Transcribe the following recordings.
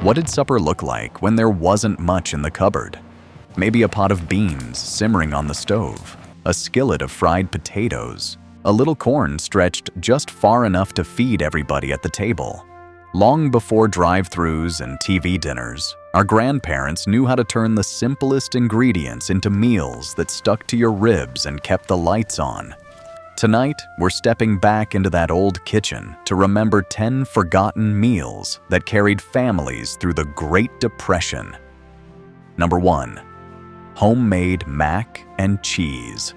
What did supper look like when there wasn't much in the cupboard? Maybe a pot of beans simmering on the stove, a skillet of fried potatoes, a little corn stretched just far enough to feed everybody at the table. Long before drive-thrus and TV dinners, our grandparents knew how to turn the simplest ingredients into meals that stuck to your ribs and kept the lights on. Tonight, we're stepping back into that old kitchen to remember 10 forgotten meals that carried families through the Great Depression. Number 1. Homemade mac and cheese.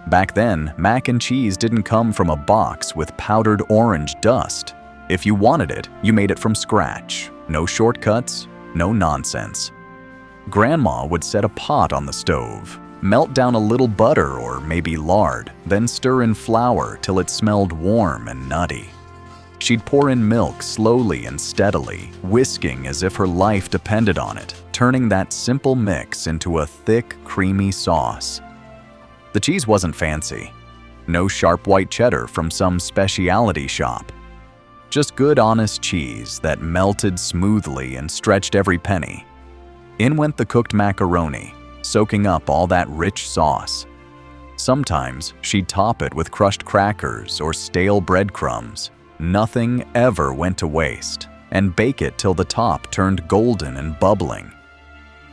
Back then, mac and cheese didn't come from a box with powdered orange dust. If you wanted it, you made it from scratch. No shortcuts, no nonsense. Grandma would set a pot on the stove, melt down a little butter or maybe lard, then stir in flour till it smelled warm and nutty. She'd pour in milk slowly and steadily, whisking as if her life depended on it, turning that simple mix into a thick, creamy sauce. The cheese wasn't fancy. No sharp white cheddar from some specialty shop. Just good, honest cheese that melted smoothly and stretched every penny. In went the cooked macaroni, soaking up all that rich sauce. Sometimes she'd top it with crushed crackers or stale breadcrumbs. Nothing ever went to waste, and bake it till the top turned golden and bubbling.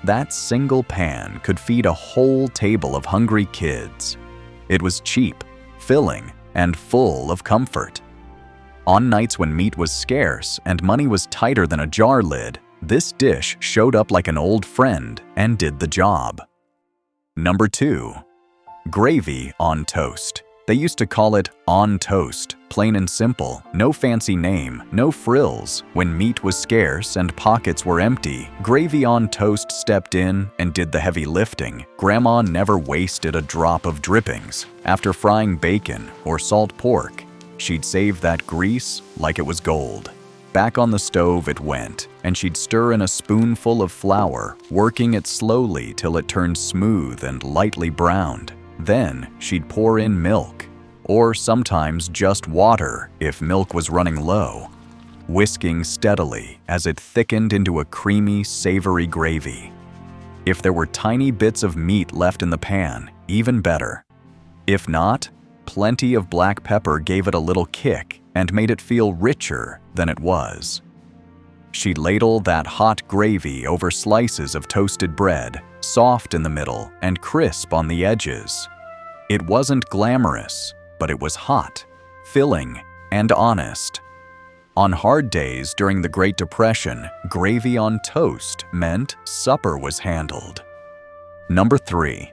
That single pan could feed a whole table of hungry kids. It was cheap, filling, and full of comfort. On nights when meat was scarce and money was tighter than a jar lid, this dish showed up like an old friend and did the job. Number 2. Gravy on toast. They used to call it on toast, plain and simple, no fancy name, no frills. When meat was scarce and pockets were empty, gravy on toast stepped in and did the heavy lifting. Grandma never wasted a drop of drippings. After frying bacon or salt pork, she'd save that grease like it was gold. Back on the stove it went, and she'd stir in a spoonful of flour, working it slowly till it turned smooth and lightly browned. Then she'd pour in milk, or sometimes just water if milk was running low, whisking steadily as it thickened into a creamy, savory gravy. If there were tiny bits of meat left in the pan, even better. If not, plenty of black pepper gave it a little kick and made it feel richer than it was. She'd ladle that hot gravy over slices of toasted bread, soft in the middle and crisp on the edges. It wasn't glamorous, but it was hot, filling, and honest. On hard days during the Great Depression, gravy on toast meant supper was handled. Number 3.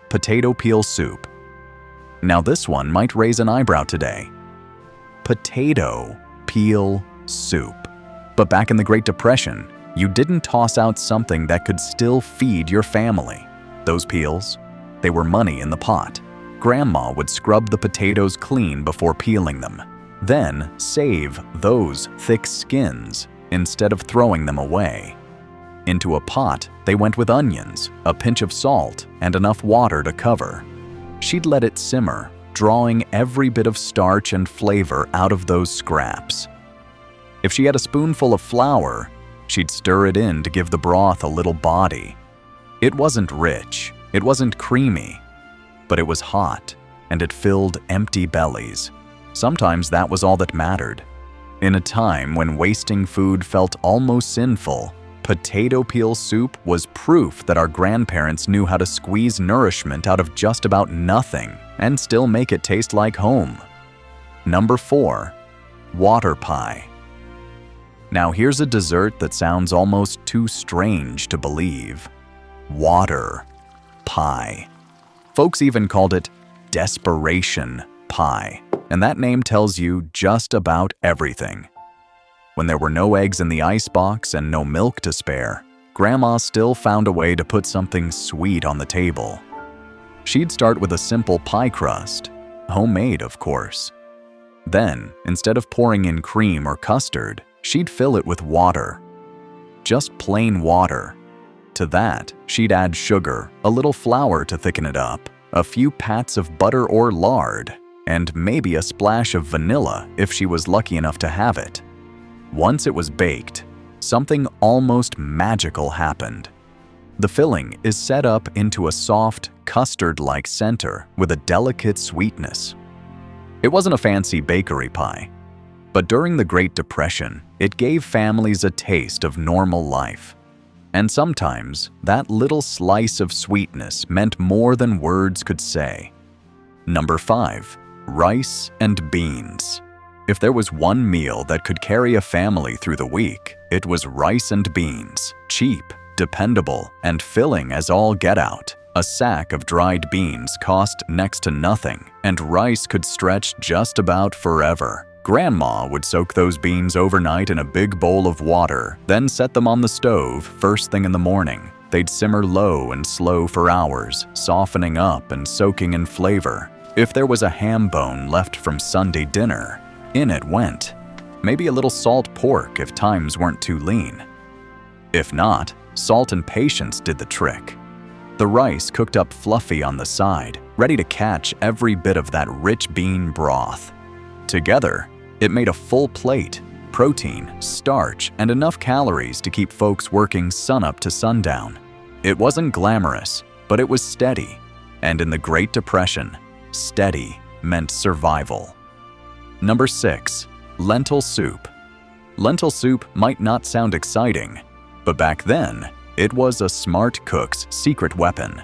Potato peel soup. Now this one might raise an eyebrow today. Potato peel soup. But back in the Great Depression, you didn't toss out something that could still feed your family. Those peels, they were money in the pot. Grandma would scrub the potatoes clean before peeling them, then save those thick skins instead of throwing them away. Into a pot, they went with onions, a pinch of salt, and enough water to cover. She'd let it simmer, drawing every bit of starch and flavor out of those scraps. If she had a spoonful of flour, she'd stir it in to give the broth a little body. It wasn't rich, it wasn't creamy, but it was hot, and it filled empty bellies. Sometimes that was all that mattered. In a time when wasting food felt almost sinful, potato peel soup was proof that our grandparents knew how to squeeze nourishment out of just about nothing and still make it taste like home. Number 4. Water pie. Now here's a dessert that sounds almost too strange to believe. Water pie. Folks even called it desperation pie, and that name tells you just about everything. When there were no eggs in the icebox and no milk to spare, Grandma still found a way to put something sweet on the table. She'd start with a simple pie crust, homemade of course. Then, instead of pouring in cream or custard, she'd fill it with water. Just plain water. To that, she'd add sugar, a little flour to thicken it up, a few pats of butter or lard, and maybe a splash of vanilla if she was lucky enough to have it. Once it was baked, something almost magical happened. The filling is set up into a soft, custard-like center with a delicate sweetness. It wasn't a fancy bakery pie, but during the Great Depression, it gave families a taste of normal life. And sometimes, that little slice of sweetness meant more than words could say. Number 5. Rice and beans. If there was one meal that could carry a family through the week, it was rice and beans. Cheap, dependable, and filling as all get out. A sack of dried beans cost next to nothing, and rice could stretch just about forever. Grandma would soak those beans overnight in a big bowl of water, then set them on the stove first thing in the morning. They'd simmer low and slow for hours, softening up and soaking in flavor. If there was a ham bone left from Sunday dinner, in it went. Maybe a little salt pork if times weren't too lean. If not, salt and patience did the trick. The rice cooked up fluffy on the side, ready to catch every bit of that rich bean broth. Together, it made a full plate, protein, starch, and enough calories to keep folks working sunup to sundown. It wasn't glamorous, but it was steady. And in the Great Depression, steady meant survival. Number 6. Lentil soup. Lentil soup might not sound exciting, but back then, it was a smart cook's secret weapon.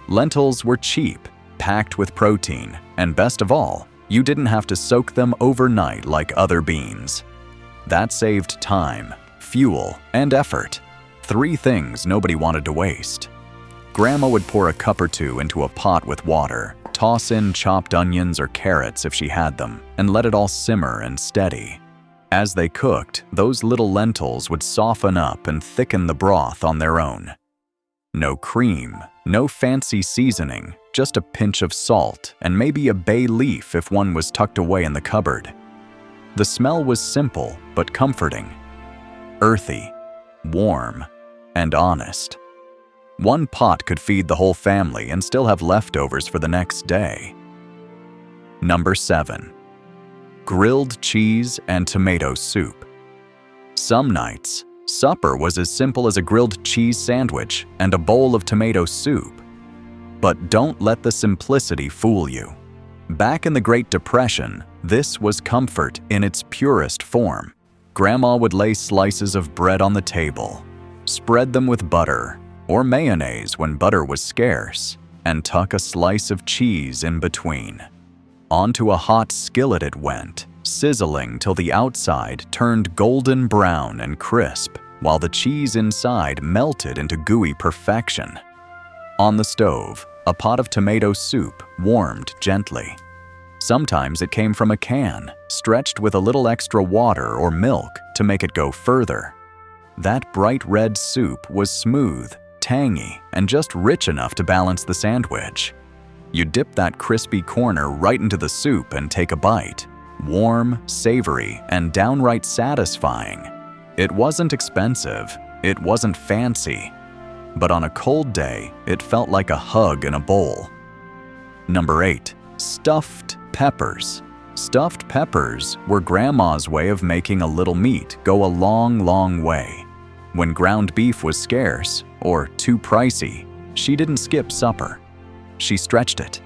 Lentils were cheap, packed with protein, and best of all, you didn't have to soak them overnight like other beans. That saved time, fuel, and effort. 3 things nobody wanted to waste. Grandma would pour a cup or two into a pot with water, toss in chopped onions or carrots if she had them, and let it all simmer and steady. As they cooked, those little lentils would soften up and thicken the broth on their own. No cream, no fancy seasoning, just a pinch of salt and maybe a bay leaf if one was tucked away in the cupboard. The smell was simple but comforting. Earthy, warm, and honest. One pot could feed the whole family and still have leftovers for the next day. Number 7. Grilled cheese and tomato soup. Some nights, supper was as simple as a grilled cheese sandwich and a bowl of tomato soup. But don't let the simplicity fool you. Back in the Great Depression, this was comfort in its purest form. Grandma would lay slices of bread on the table, spread them with butter, or mayonnaise when butter was scarce, and tuck a slice of cheese in between. Onto a hot skillet it went, sizzling till the outside turned golden brown and crisp, while the cheese inside melted into gooey perfection. On the stove, a pot of tomato soup warmed gently. Sometimes it came from a can, stretched with a little extra water or milk to make it go further. That bright red soup was smooth, tangy, and just rich enough to balance the sandwich. You dip that crispy corner right into the soup and take a bite. Warm, savory, and downright satisfying. It wasn't expensive, it wasn't fancy, but on a cold day, it felt like a hug in a bowl. Number 8. Stuffed peppers. Stuffed peppers were Grandma's way of making a little meat go a long, long way. When ground beef was scarce or too pricey, she didn't skip supper. She stretched it.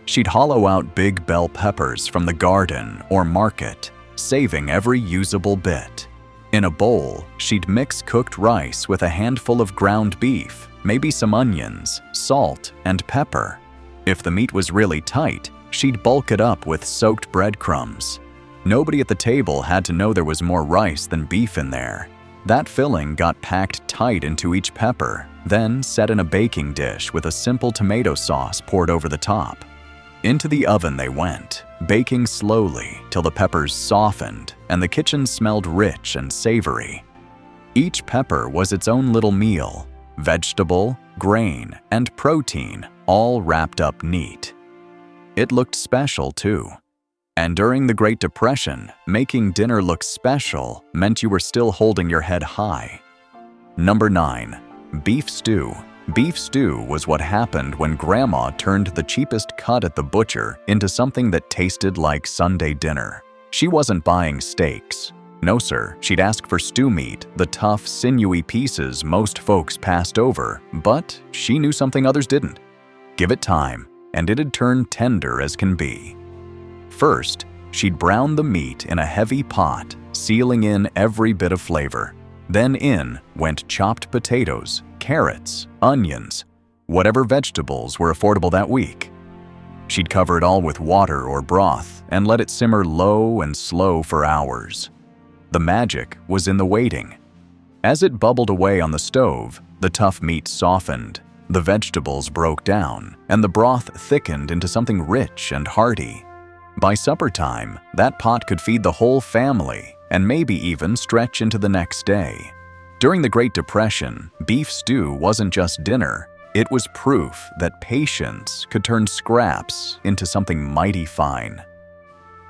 She'd hollow out big bell peppers from the garden or market, saving every usable bit. In a bowl, she'd mix cooked rice with a handful of ground beef, maybe some onions, salt, and pepper. If the meat was really tight, she'd bulk it up with soaked breadcrumbs. Nobody at the table had to know there was more rice than beef in there. That filling got packed tight into each pepper, then set in a baking dish with a simple tomato sauce poured over the top. Into the oven they went, baking slowly till the peppers softened and the kitchen smelled rich and savory. Each pepper was its own little meal, vegetable, grain, and protein, all wrapped up neat. It looked special too. And during the Great Depression, making dinner look special meant you were still holding your head high. Number 9. Beef stew. Beef stew was what happened when Grandma turned the cheapest cut at the butcher into something that tasted like Sunday dinner. She wasn't buying steaks. No sir, she'd ask for stew meat, the tough, sinewy pieces most folks passed over, but she knew something others didn't. Give it time, and it'd turn tender as can be. First, she'd brown the meat in a heavy pot, sealing in every bit of flavor. Then in went chopped potatoes, carrots, onions, whatever vegetables were affordable that week. She'd cover it all with water or broth and let it simmer low and slow for hours. The magic was in the waiting. As it bubbled away on the stove, the tough meat softened, the vegetables broke down, and the broth thickened into something rich and hearty. By supper time, that pot could feed the whole family and maybe even stretch into the next day. During the Great Depression, beef stew wasn't just dinner. It was proof that patience could turn scraps into something mighty fine.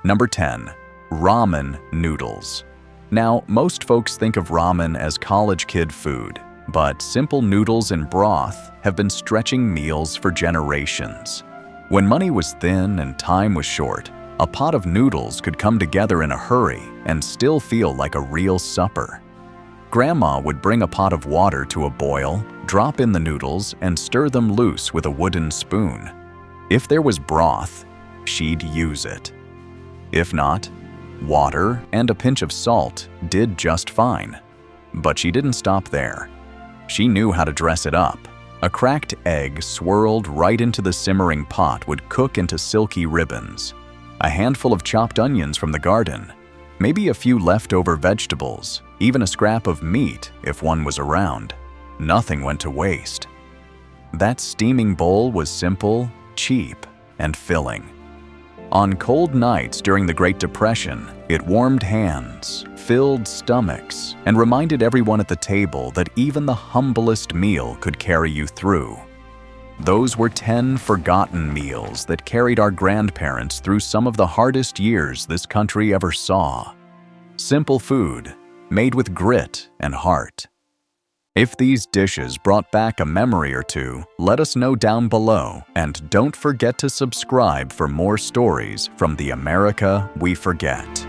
Number 10. Ramen noodles. Now, most folks think of ramen as college kid food, but simple noodles and broth have been stretching meals for generations. When money was thin and time was short, a pot of noodles could come together in a hurry and still feel like a real supper. Grandma would bring a pot of water to a boil, drop in the noodles, and stir them loose with a wooden spoon. If there was broth, she'd use it. If not, water and a pinch of salt did just fine. But she didn't stop there. She knew how to dress it up. A cracked egg swirled right into the simmering pot would cook into silky ribbons. A handful of chopped onions from the garden, maybe a few leftover vegetables, even a scrap of meat if one was around. Nothing went to waste. That steaming bowl was simple, cheap, and filling. On cold nights during the Great Depression, it warmed hands, filled stomachs, and reminded everyone at the table that even the humblest meal could carry you through. Those were 10 forgotten meals that carried our grandparents through some of the hardest years this country ever saw. Simple food, made with grit and heart. If these dishes brought back a memory or two, let us know down below, and don't forget to subscribe for more stories from the America we forget.